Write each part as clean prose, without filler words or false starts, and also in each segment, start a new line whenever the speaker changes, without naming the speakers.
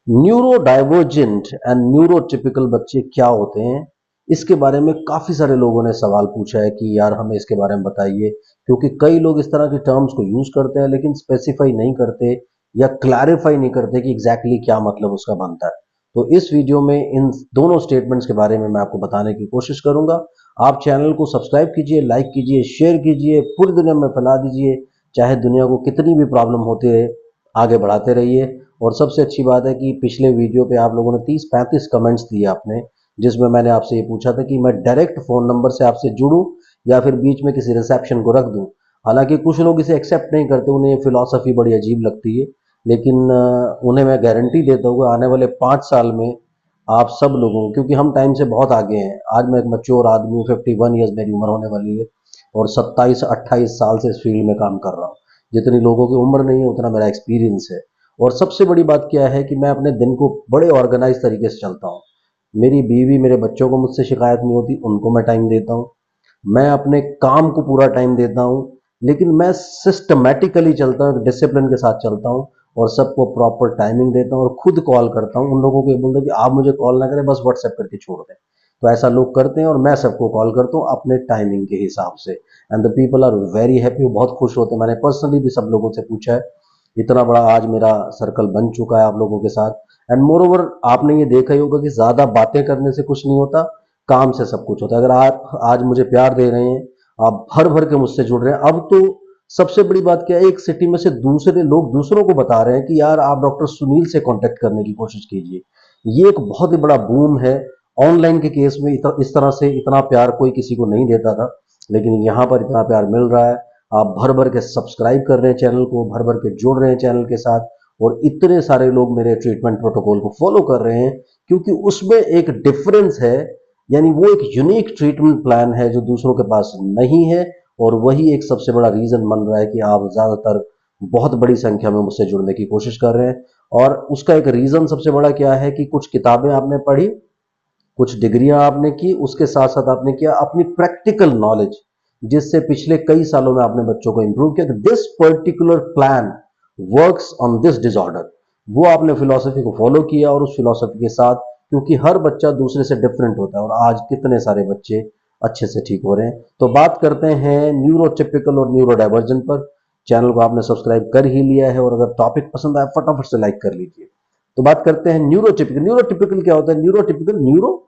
Neuro divergent and neurotypical बच्चे क्या होते हैं, इसके बारे में काफी सारे लोगों ने सवाल पूछा है कि यार हमें इसके बारे में बताइए। क्योंकि कई लोग इस तरह के टर्म्स को यूज करते हैं लेकिन स्पेसिफाई नहीं करते या क्लैरिफाई नहीं करते कि एग्जैक्टली क्या मतलब उसका बनता है। तो इस वीडियो में इन दोनों स्टेटमेंट्स के बारे में मैं आपको बताने की कोशिश करूंगा। आप चैनल को सब्सक्राइब कीजिए, लाइक कीजिए, शेयर कीजिए, पूरी दुनिया में फैला दीजिए। चाहे दुनिया को कितनी भी प्रॉब्लम होती रहे, आगे बढ़ाते रहिए। और सबसे अच्छी बात है कि पिछले वीडियो पे आप लोगों ने 30-35 कमेंट्स दिए आपने, जिसमें मैंने आपसे ये पूछा था कि मैं डायरेक्ट फ़ोन नंबर से आपसे जुड़ूं या फिर बीच में किसी रिसेप्शन को रख दूं। हालांकि कुछ लोग इसे एक्सेप्ट नहीं करते, उन्हें ये फिलॉसफी बड़ी अजीब लगती है। लेकिन उन्हें मैं गारंटी देता हूँ आने वाले 5 साल में आप सब लोगों को, क्योंकि हम टाइम से बहुत आगे हैं। आज मैं एक मैच्योर आदमी हूँ, 51 ईयर्स मेरी उम्र होने वाली है और 27-28 साल से इस फील्ड में काम कर रहा हूँ। जितनी लोगों की उम्र नहीं है उतना मेरा एक्सपीरियंस है। और सबसे बड़ी बात क्या है कि मैं अपने दिन को बड़े ऑर्गेनाइज तरीके से चलता हूँ। मेरी बीवी, मेरे बच्चों को मुझसे शिकायत नहीं होती, उनको मैं टाइम देता हूँ। मैं अपने काम को पूरा टाइम देता हूँ, लेकिन मैं सिस्टमैटिकली चलता हूँ, डिसिप्लिन के साथ चलता हूँ और सबको प्रॉपर टाइमिंग देता हूँ और खुद कॉल करता हूँ। उन लोगों को ये बोलता हूँ कि आप मुझे कॉल ना करें, बस व्हाट्सएप करके छोड़ दें। तो ऐसा लोग करते हैं और मैं सबको कॉल करता हूँ अपने टाइमिंग के हिसाब से। And the people are very happy, वो बहुत खुश होते हैं। मैंने पर्सनली भी सब लोगों से पूछा है। इतना बड़ा आज मेरा सर्कल बन चुका है आप लोगों के साथ। एंड मोर ओवर, आपने ये देखा ही होगा कि ज्यादा बातें करने से कुछ नहीं होता, काम से सब कुछ होता है। अगर आप आज मुझे प्यार दे रहे हैं, आप भर भर के मुझसे जुड़ रहे हैं, अब तो सबसे बड़ी बात क्या है, एक सिटी में से दूसरे लोग दूसरों को बता रहे हैं कि यार आप डॉक्टर सुनील से कांटेक्ट करने की कोशिश कीजिए। ये एक बहुत ही बड़ा बूम है। ऑनलाइन के केस में इस तरह से इतना प्यार कोई किसी को नहीं देता था, लेकिन यहाँ पर इतना प्यार मिल रहा है। आप भर भर के सब्सक्राइब कर रहे हैं चैनल को, भर भर के जुड़ रहे हैं चैनल के साथ और इतने सारे लोग मेरे ट्रीटमेंट प्रोटोकॉल को फॉलो कर रहे हैं, क्योंकि उसमें एक डिफरेंस है। यानी वो एक यूनिक ट्रीटमेंट प्लान है जो दूसरों के पास नहीं है। और वही एक सबसे बड़ा रीजन बन रहा है कि आप ज्यादातर बहुत बड़ी संख्या में मुझसे जुड़ने की कोशिश कर रहे हैं। और उसका एक रीजन सबसे बड़ा क्या है कि कुछ किताबें आपने पढ़ी, कुछ डिग्रियां आपने की, उसके साथ साथ आपने किया अपनी प्रैक्टिकल नॉलेज, जिससे पिछले कई सालों में आपने बच्चों को इंप्रूव किया। This particular plan works on this disorder. वो आपने फिलॉसफी को फॉलो किया और उस फिलॉसफी के साथ, क्योंकि हर बच्चा दूसरे से डिफरेंट होता है और आज कितने सारे बच्चे अच्छे से ठीक हो रहे हैं। तो बात करते हैं न्यूरोटिपिकल और न्यूरो डाइवर्जन पर। चैनल को आपने सब्सक्राइब कर ही लिया है और अगर टॉपिक पसंद आया फटाफट से लाइक कर लीजिए। तो बात करते हैं न्यूरोटिपिकल। न्यूरोटिपिकल क्या होता है? न्यूरोटिपिकल, न्यूरो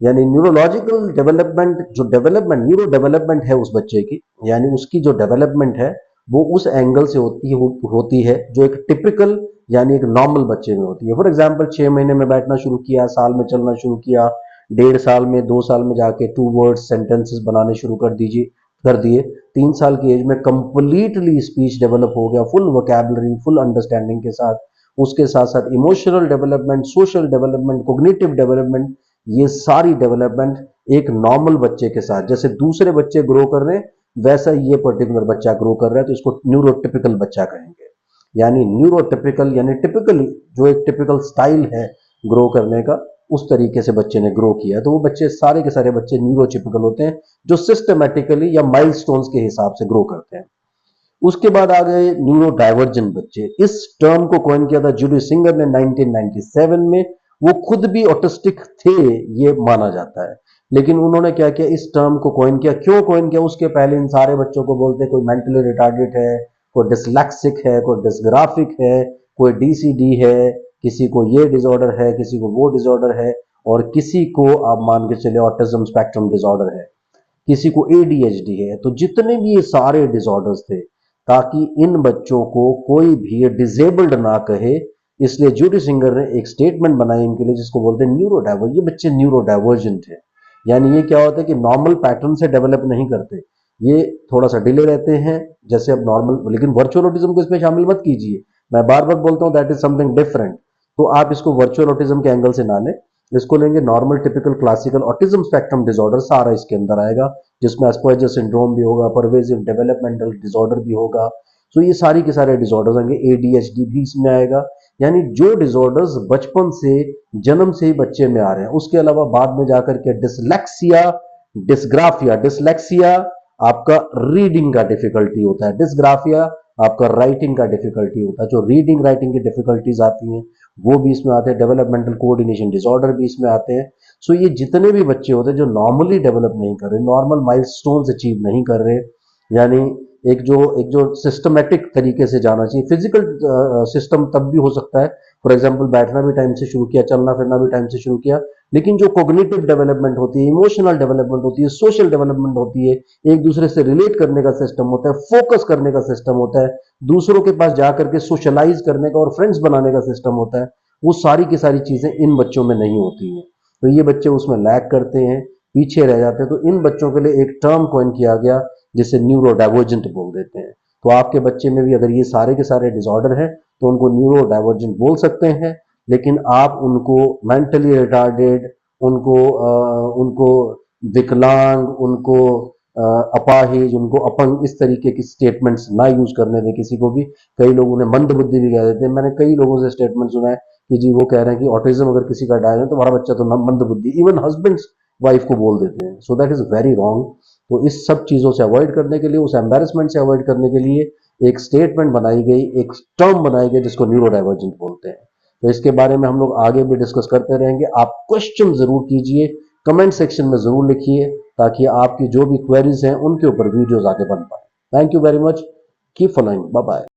यानी न्यूरोलॉजिकल डेवलपमेंट, जो डेवलपमेंट न्यूरो डेवलपमेंट है उस बच्चे की, यानी उसकी जो डेवलपमेंट है वो उस एंगल से होती है जो एक टिपिकल यानी एक नॉर्मल बच्चे में होती है। फॉर एग्जांपल 6 महीने में बैठना शुरू किया, साल में चलना शुरू किया, 1.5 साल में 2 साल में जाके 2 वर्ड्स सेंटेंसेस बनाने शुरू कर दिए, 3 साल की एज में कंप्लीटली स्पीच डेवलप हो गया, फुल वोकैबुलरी, फुल अंडरस्टैंडिंग के साथ। उसके साथ साथ emotional development, social development, cognitive development, ये सारी डेवलपमेंट एक नॉर्मल बच्चे के साथ, जैसे दूसरे बच्चे ग्रो कर रहे हैं वैसा ये पर्टिकुलर बच्चा ग्रो कर रहा है, तो इसको न्यूरोटिपिकल बच्चा कहेंगे। यानी न्यूरोटिपिकल यानी टिपिकल, जो एक टिपिकल स्टाइल है ग्रो करने का, उस तरीके से बच्चे ने ग्रो किया, तो वो बच्चे सारे के सारे बच्चे न्यूरोटिपिकल होते हैं, जो सिस्टमेटिकली या माइलस्टोन्स के हिसाब से ग्रो करते हैं। उसके बाद आ गए न्यूरो डाइवर्जेंट बच्चे। इस टर्म को कॉइन किया था जूडी सिंगर ने 1997 में। वो खुद भी ऑटिस्टिक थे, ये माना जाता है, लेकिन उन्होंने क्या किया, इस टर्म को कॉइन किया। क्यों कॉइन किया? उसके पहले इन सारे बच्चों को बोलते कोई मेंटली रिटार्डेड है, कोई डिसलेक्सिक है, कोई डिसग्राफिक है, कोई डीसीडी है, किसी को ये डिसऑर्डर है, किसी को वो डिसऑर्डर है, और किसी को आप मान के चले ऑटिज्म स्पेक्ट्रम डिसऑर्डर है, किसी को एडीएचडी है। तो जितने भी ये सारे डिसऑर्डर्स थे, ताकि इन बच्चों को कोई भी डिसेबल्ड ना कहे, इसलिए जूडी सिंगर ने एक स्टेटमेंट बनाई इनके लिए जिसको बोलते हैं न्यूरो डाइवर्जेंट। ये बच्चे न्यूरो डाइवर्जेंट है। यानी ये क्या होता है कि नॉर्मल पैटर्न से डेवलप नहीं करते, ये थोड़ा सा डिले रहते हैं जैसे अब नॉर्मल। लेकिन वर्चुअल ऑटिज्म को इसमें शामिल मत कीजिए, मैं बार बार बोलता हूं दैट इज समथिंग डिफरेंट। तो आप इसको वर्चुअल ऑटिज्म के एंगल से ना लें, इसको लेंगे normal typical classical autism spectrum disorder, सारा इसके अंदर आएगा, जिसमें एस्पर्जर सिंड्रोम भी होगा, परवेजिव डेवलपमेंटल डिसऑर्डर भी होगा। तो ये सारी के सारे डिसऑर्डर्स आएंगे, एडीएचडी भी इसमें आएगा। यानी जो डिसऑर्डर्स बचपन से, जन्म से ही बच्चे में आ रहे हैं। उसके अलावा बाद में जाकर के डिसलेक्सिया, डिसग्राफिया, डिसलेक्सिया आपका रीडिंग का डिफिकल्टी होता है, डिसग्राफिया आपका राइटिंग का डिफिकल्टी होता है, जो रीडिंग राइटिंग की डिफिकल्टीज आती हैं वो भी इसमें आते हैं, डेवलपमेंटल कोऑर्डिनेशन डिसऑर्डर भी इसमें आते हैं। सो ये जितने भी बच्चे होते हैं जो नॉर्मली डेवलप नहीं कर रहे, नॉर्मल माइलस्टोन्स अचीव नहीं कर रहे, यानी एक जो सिस्टमेटिक तरीके से जाना चाहिए, फिजिकल सिस्टम तब भी हो सकता है, फॉर एग्जांपल बैठना भी टाइम से शुरू किया, चलना फिरना भी टाइम से शुरू किया, लेकिन जो कोग्निटिव डेवलपमेंट होती है, इमोशनल डेवलपमेंट होती है, सोशल डेवलपमेंट होती है, एक दूसरे से रिलेट करने का सिस्टम होता है, फोकस करने का सिस्टम होता है, दूसरों के पास जाकर के सोशलाइज करने का और फ्रेंड्स बनाने का सिस्टम होता है, वो सारी की सारी चीजें इन बच्चों में नहीं होती हैं। तो ये बच्चे उसमें लैग करते हैं, पीछे रह जाते हैं। तो इन बच्चों के लिए एक टर्म कॉइन किया गया जिसे न्यूरो डाइवर्जेंट बोल देते हैं। तो आपके बच्चे में भी अगर ये सारे के सारे डिसऑर्डर हैं तो उनको न्यूरो डाइवर्जेंट बोल सकते हैं, लेकिन आप उनको मेंटली रिटार्डेड, उनको विकलांग, उनको अपाहिज, उनको अपंग, इस तरीके की स्टेटमेंट्स ना यूज करने दें किसी को भी। कई लोग उन्हें मंदबुद्धि भी कह देते हैं। मैंने कई लोगों से स्टेटमेंट सुना है कि जी वो कह रहे हैं कि ऑटिज्म अगर किसी का डायल है तो हमारा बच्चा तो मंदबुद्धि, इवन हस्बैंड्स वाइफ को बोल देते हैं। So that is very wrong. तो इस सब चीजों से अवॉइड करने के लिए, उस एम्बेरसमेंट से अवॉइड करने के लिए एक स्टेटमेंट बनाई गई, एक टर्म बनाई गई जिसको न्यूरो डाइवर्जेंट बोलते हैं। तो इसके बारे में हम लोग आगे भी डिस्कस करते रहेंगे। आप क्वेश्चन जरूर कीजिए, कमेंट सेक्शन में जरूर लिखिए, ताकि आपकी जो भी क्वेरीज हैं उनके ऊपर वीडियोस आगे बन पाए। Thank you very much, keep following, bye bye.